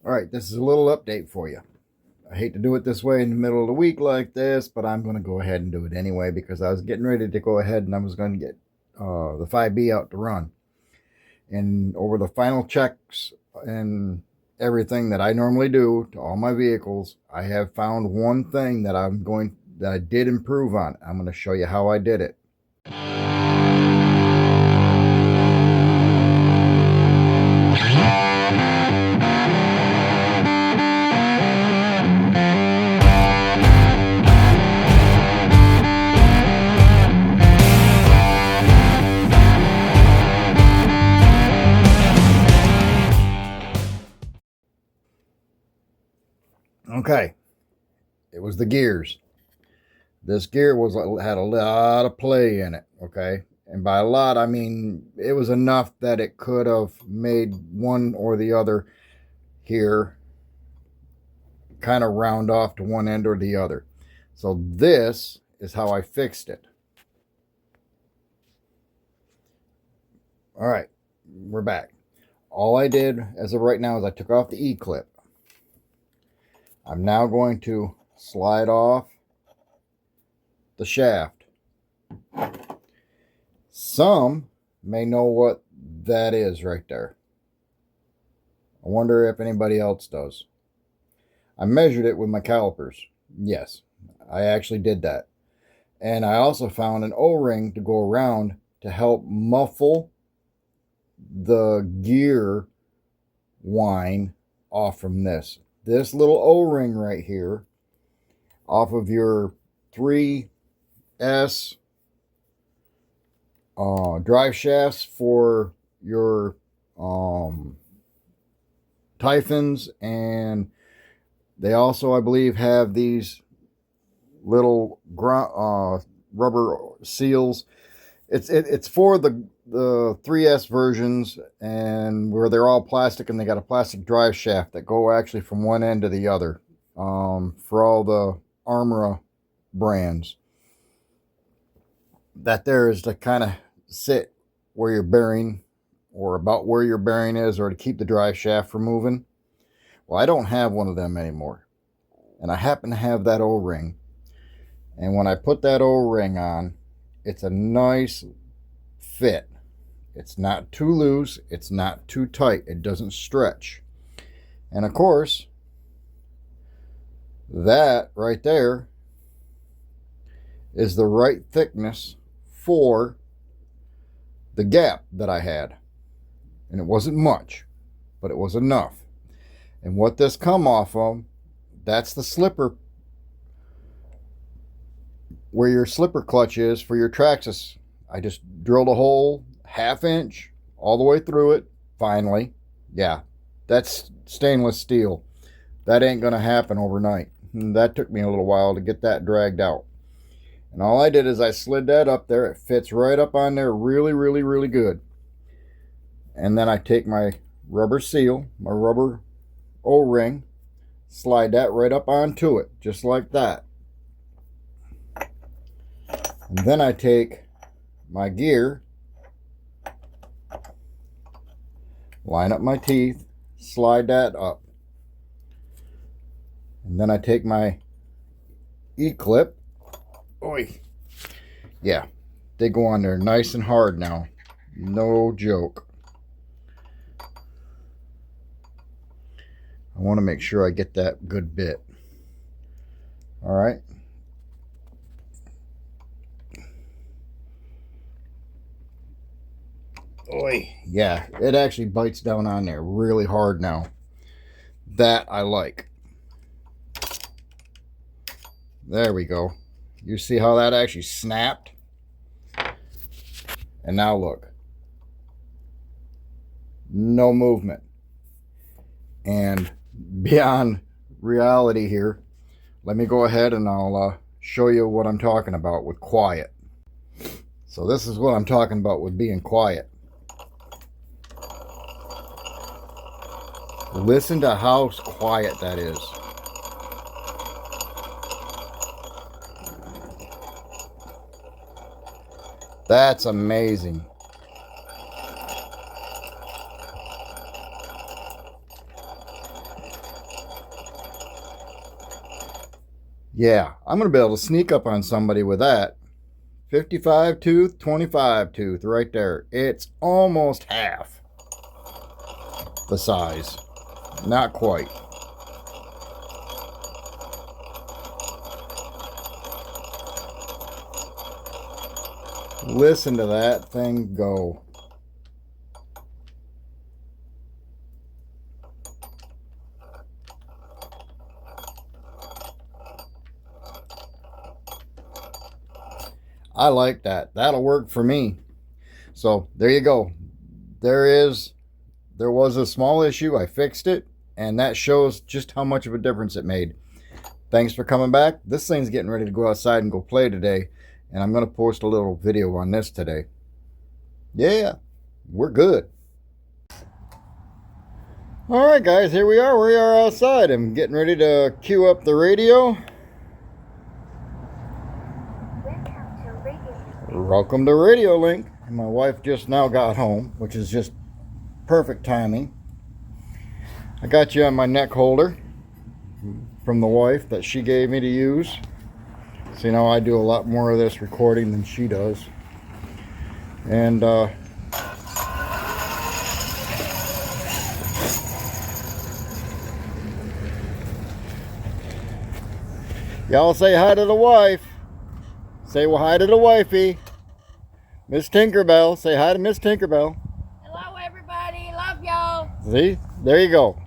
All right, this is a little update for you. I hate to do it this way in the middle of the week like this, but I'm going to go ahead and do it anyway because I was getting ready to go ahead and I was going to get the 5B out to run. And over the final checks and everything that I normally do to all my vehicles, I have found one thing that I did improve on. I'm going to show you how I did it. Okay, it was the gears. This gear had a lot of play in it, okay? And by a lot, I mean it was enough that it could have made one or the other here kind of round off to one end or the other. So this is how I fixed it. All right, we're back. All I did as of right now is I took off the E-clip. I'm now going to slide off the shaft. Some may know what that is right there. I wonder if anybody else does. I measured it with my calipers. Yes, I actually did that. And I also found an O-ring to go around to help muffle the gear whine off from this. This little O-ring right here off of your 3S drive shafts for your Typhons, and they also, I believe, have these little rubber seals. It's for the 3S versions, and where they're all plastic, and they got a plastic drive shaft that go actually from one end to the other, for all the Armora brands. That there is to kind of sit where your bearing, or about where your bearing is, or to keep the drive shaft from moving. Well, I don't have one of them anymore, and I happen to have that O-ring. And when I put that O-ring on, it's a nice fit. It's not too loose. It's not too tight. It doesn't stretch. And of course, that right there is the right thickness for the gap that I had. And it wasn't much, but it was enough. And what this come off of, that's the slipper, where your slipper clutch is for your Traxxas. I just drilled a hole 1/2 inch all the way through it. Finally, yeah, that's stainless steel. That ain't gonna happen overnight. That took me a little while to get that dragged out. And all I did is I slid that up there. It fits right up on there really, really, really good. And then I take my rubber seal, my rubber O-ring, slide that right up onto it, just like that. And then I take my gear, line up my teeth, slide that up. And then I take my E-clip. Oi. Yeah, they go on there nice and hard now. No joke. I want to make sure I get that good bit. All right. Oi. Yeah, it actually bites down on there really hard now. That I like. There we go. You see how that actually snapped? And now look. No movement. And beyond reality here, let me go ahead and I'll show you what I'm talking about with quiet. So this is what I'm talking about with being quiet. Listen to how quiet that is. That's amazing. Yeah, I'm going to be able to sneak up on somebody with that. 55 tooth, 25 tooth right there. It's almost half the size. Not quite. Listen to that thing go. I like that. That'll work for me. So there you go. There was a small issue. I fixed it, and that shows just how much of a difference it made. Thanks for coming back. This thing's getting ready to go outside and go play today, and I'm going to post a little video on this today. Yeah, we're good. All right, guys, here we are. We are outside. I'm getting ready to cue up the radio. Welcome to Radio Link. My wife just now got home, which is just perfect timing. I got you on my neck holder from the wife that she gave me to use. So you know, I do a lot more of this recording than she does. And y'all say hi to the wife. Say well hi to the wifey. Miss Tinkerbell. Say hi to Miss Tinkerbell. Hello everybody. Love y'all. See? There you go.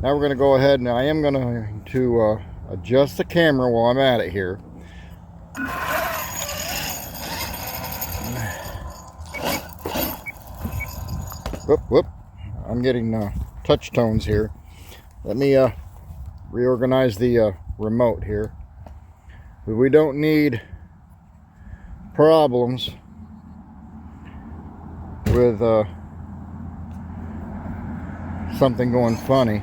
Now we're going to go ahead and I am going to adjust the camera while I'm at it here. Whoop. I'm getting touch tones here. Let me reorganize the remote here. But we don't need problems with something going funny.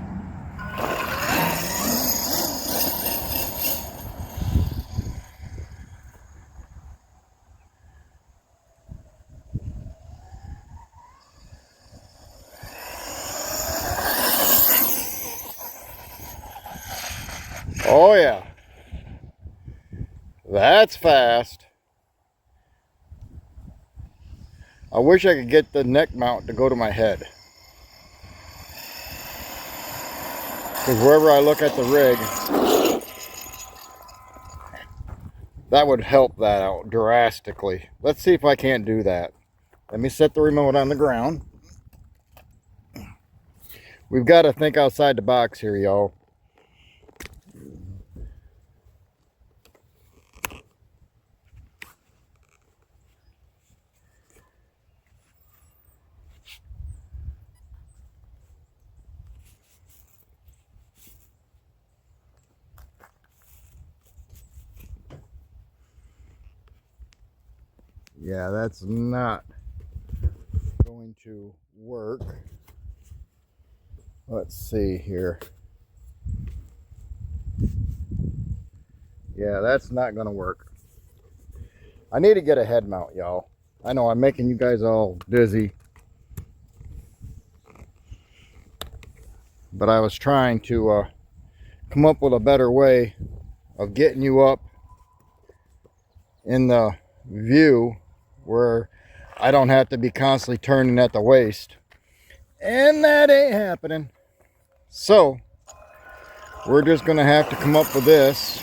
Oh yeah, that's fast. I wish I could get the neck mount to go to my head, because wherever I look at the rig, that would help that out drastically. Let's see if I can't do that. Let me set the remote on the ground. We've got to think outside the box here, y'all. Yeah, that's not going to work. Let's see here. Yeah, that's not going to work. I need to get a head mount, y'all. I know I'm making you guys all dizzy, but I was trying to come up with a better way of getting you up in the view where I don't have to be constantly turning at the waist, and that ain't happening. So we're just gonna have to come up with this.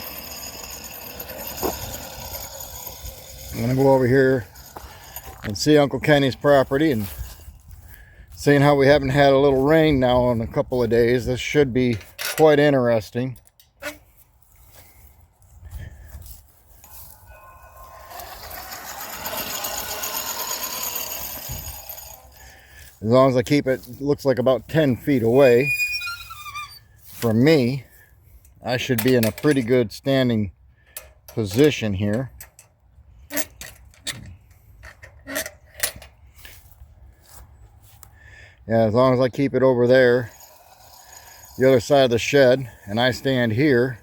I'm gonna go over here and see Uncle Kenny's property, and seeing how we haven't had a little rain now in a couple of days, this should be quite interesting. As long as I keep it, looks like about 10 feet away from me, I should be in a pretty good standing position here. Yeah, as long as I keep it over there, the other side of the shed, and I stand here,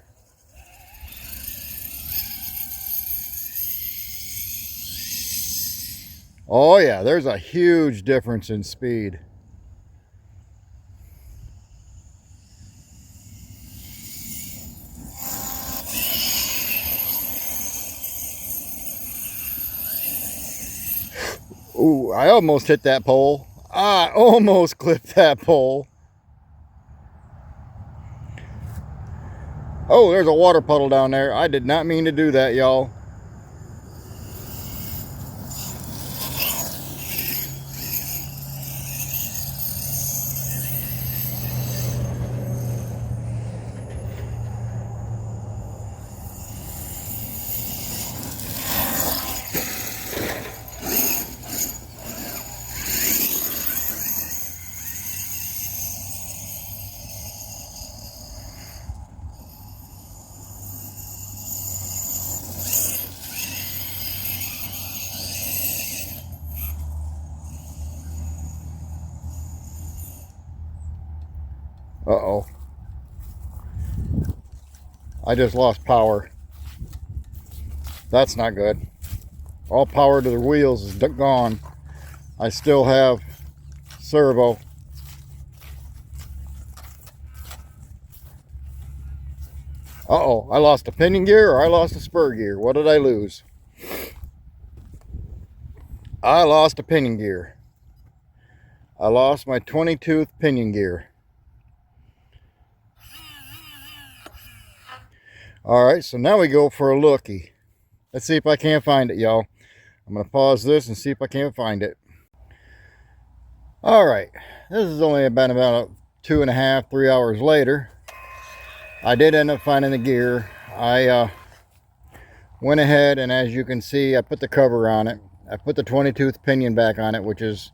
oh yeah, there's a huge difference in speed. Ooh, I almost hit that pole. I almost clipped that pole. Oh, there's a water puddle down there. I did not mean to do that, y'all. Uh-oh. I just lost power. That's not good. All power to the wheels is gone. I still have servo. Uh-oh, I lost a pinion gear or I lost a spur gear. What did I lose? I lost a pinion gear. I lost my 20-tooth pinion gear. Alright, so now we go for a lookie. Let's see if I can't find it, y'all. I'm going to pause this and see if I can't find it. Alright, this has only been about 2.5, 3 hours later. I did end up finding the gear. I went ahead and, as you can see, I put the cover on it. I put the 20-tooth pinion back on it, which is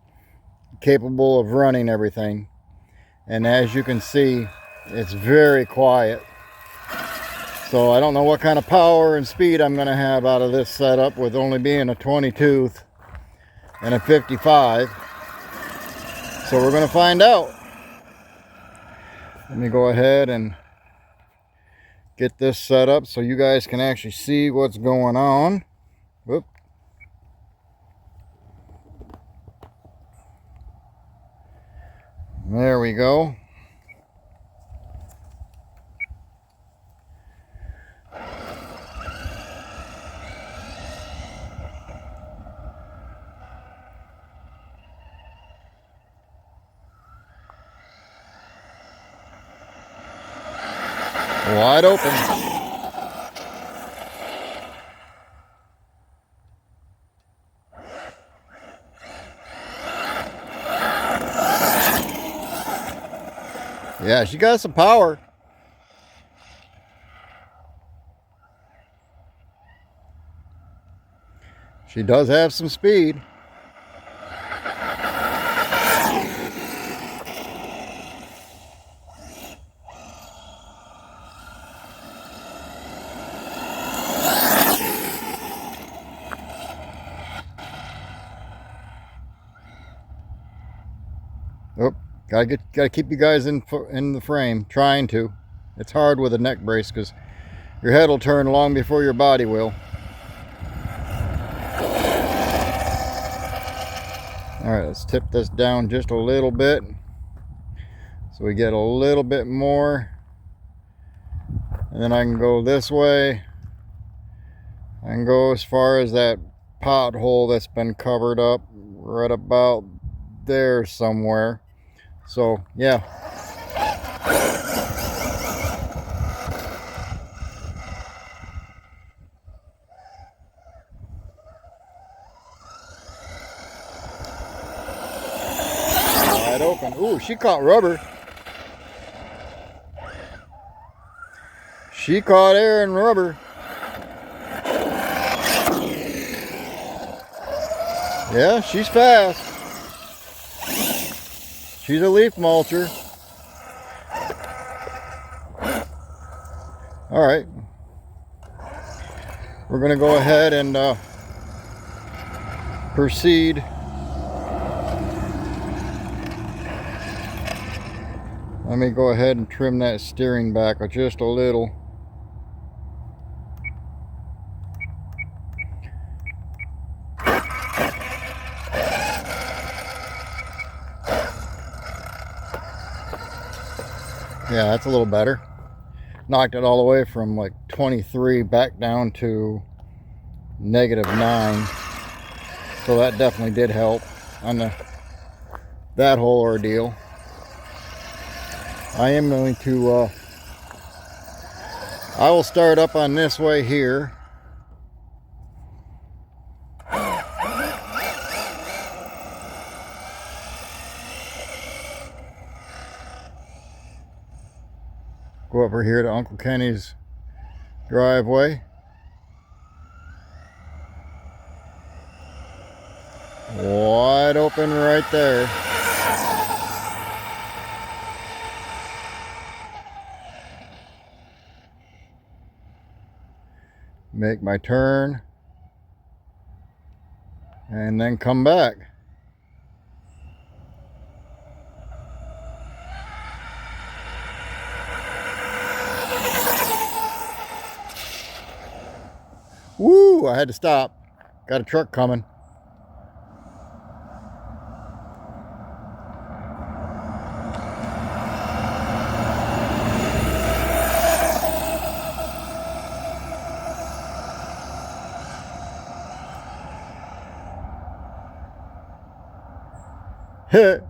capable of running everything. And as you can see, it's very quiet. So I don't know what kind of power and speed I'm going to have out of this setup with only being a 20-tooth and a 55. So we're going to find out. Let me go ahead and get this set up so you guys can actually see what's going on. Whoop. There we go. Wide open. Yeah, she got some power. She does have some speed. Oh, gotta keep you guys in the frame. Trying to. It's hard with a neck brace because your head will turn long before your body will. All right, let's tip this down just a little bit so we get a little bit more, and then I can go this way. I can go as far as that pothole that's been covered up right about there somewhere. So yeah, wide open. Ooh, she caught rubber. She caught air and rubber. Yeah, she's fast. She's a leaf mulcher. All right. We're going to go ahead and proceed. Let me go ahead and trim that steering back just a little. Yeah, that's a little better. Knocked it all the way from like 23 back down to -9. So that definitely did help on that whole ordeal. I am going to, I will start up on this way here. Go over here to Uncle Kenny's driveway. Wide open right there. Make my turn and then come back. Woo! I had to stop. Got a truck coming.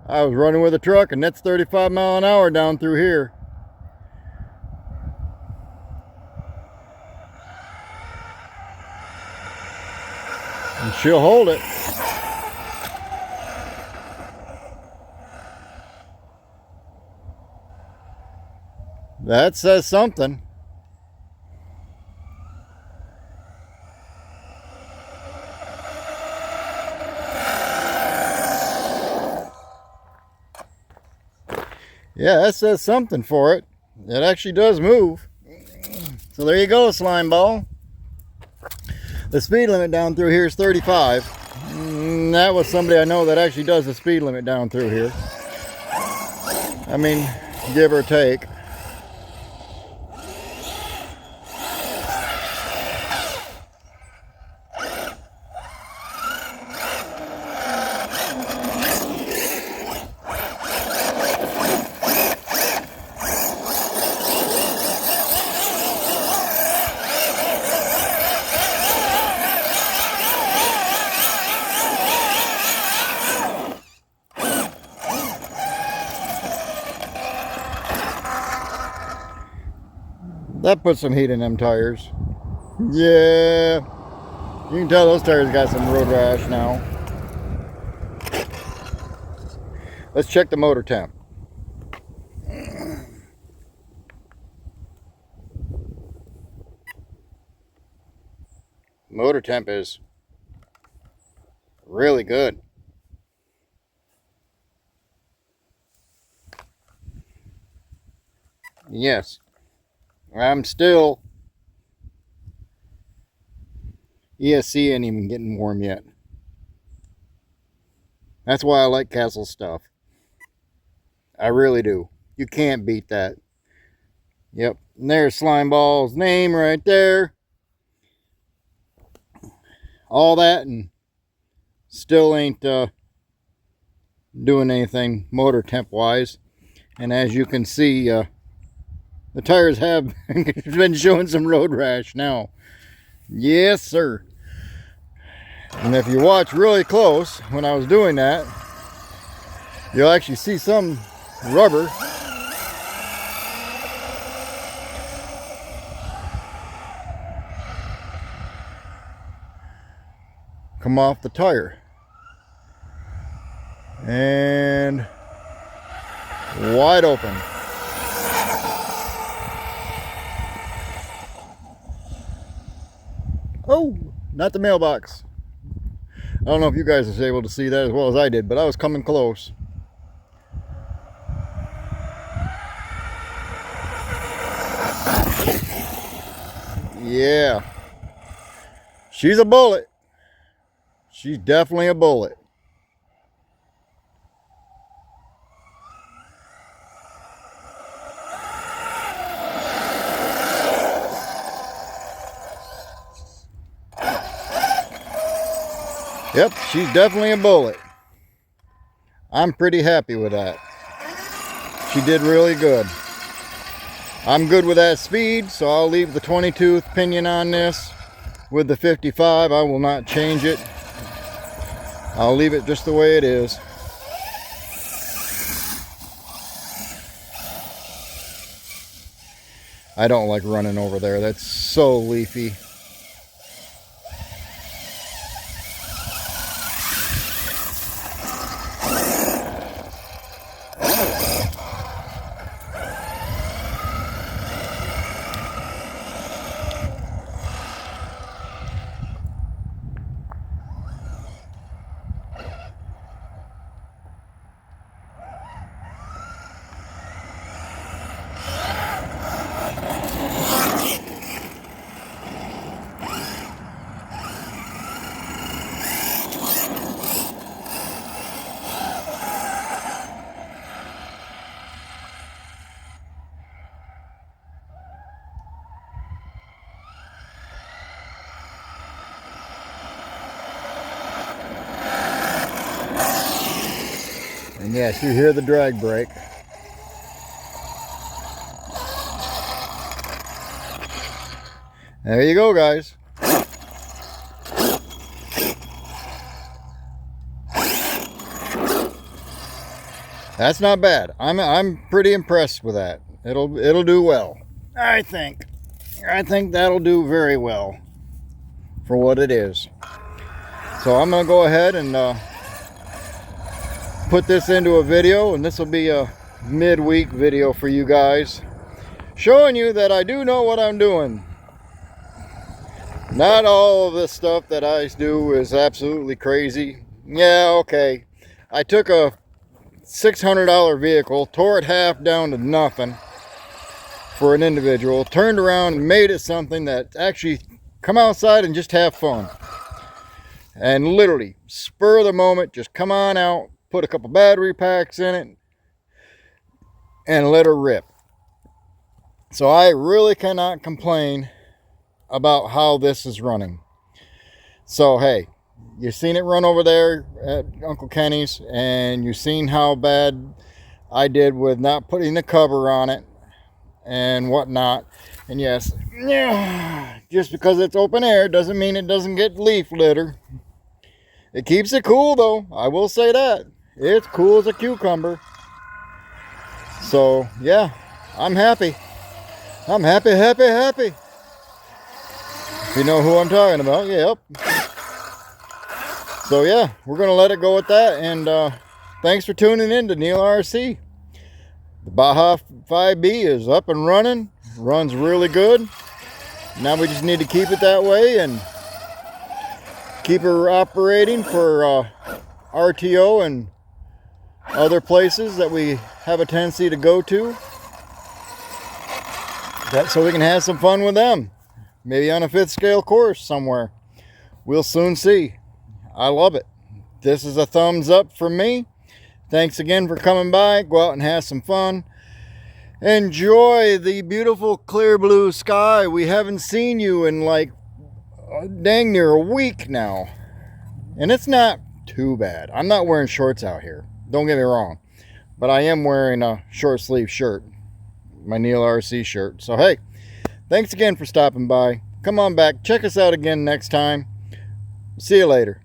I was running with a truck and that's 35 miles an hour down through here. And she'll hold it. That says something. Yeah, that says something for it. It actually does move. So there you go, slime ball. The speed limit down through here is 35. That was somebody I know that actually does the speed limit down through here. I mean, give or take. That puts some heat in them tires. Yeah. You can tell those tires got some road rash now. Let's check the motor temp. Motor temp is really good. Yes. I'm still, ESC ain't even getting warm yet. That's why I like Castle stuff. I really do. You can't beat that. Yep, and there's Slimeball's name right there. All that and still ain't doing anything motor temp wise. And as you can see, the tires have been showing some road rash now. Yes, sir. And if you watch really close when I was doing that, you'll actually see some rubber come off the tire. And wide open. Oh, not the mailbox. I don't know if you guys was able to see that as well as I did, but I was coming close. Yeah. She's a bullet. She's definitely a bullet. Yep, she's definitely a bullet. I'm pretty happy with that. She did really good. I'm good with that speed, so I'll leave the 22th pinion on this with the 55. I will not change it. I'll leave it just the way it is. I don't like running over there. That's so leafy. And yes, you hear the drag brake. There you go, guys. That's not bad. I'm pretty impressed with that. It'll do well. I think that'll do very well for what it is. So I'm gonna go ahead and put this into a video, and this will be a midweek video for you guys, showing you that I do know what I'm doing. Not all of this stuff that I do is absolutely crazy. Yeah, okay. I took a $600 vehicle, tore it half down to nothing for an individual, turned around and made it something that actually come outside and just have fun. And literally, spur of the moment, just come on out, put a couple battery packs in it, and let her rip. So I really cannot complain about how this is running. So hey, you've seen it run over there at Uncle Kenny's, and you've seen how bad I did with not putting the cover on it and whatnot. And yes, just because it's open air doesn't mean it doesn't get leaf litter. It keeps it cool though, I will say that. It's cool as a cucumber. So yeah, I'm happy. I'm happy. If you know who I'm talking about, yep. So yeah, we're gonna let it go with that, and thanks for tuning in to Neil RC. The Baja 5B is up and running, runs really good. Now we just need to keep it that way and keep her operating for RTO and other places that we have a tendency to go to, so we can have some fun with them, maybe on a 5th scale course somewhere. We'll soon see. I love it. This is a thumbs up from me. Thanks again for coming by. Go out and have some fun. Enjoy the beautiful clear blue sky. We haven't seen you in like dang near a week now, and it's not too bad. I'm not wearing shorts out here, don't get me wrong, but I am wearing a short sleeve shirt, my Neil RC shirt. So hey, thanks again for stopping by. Come on back, check us out again next time. See you later.